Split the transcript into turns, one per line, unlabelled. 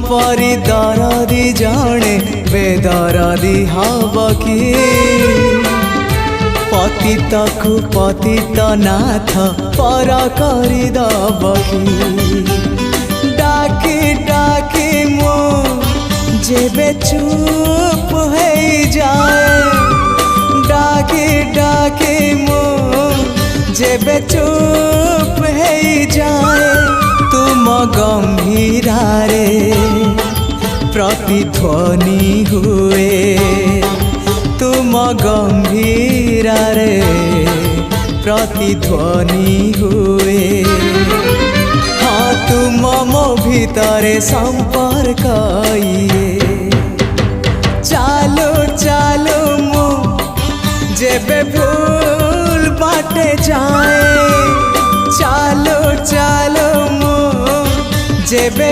परी दरदी जणे बेदरदी हब कि पतित को पतित नाथ पर करदब कि डाकी डाकी मो जेबे चुप हो जाए डाकी डाकी मो जेबे चुप हो जाए तुम गंभीरारे प्रतिध्वनि हुए तुम गंभीरारे प्रतिध्वनि हुए हाँ तुम मो भितरे संपर्क चालो चालो मो जेबे भूल बाटे जाए चालो चालो मो जेबे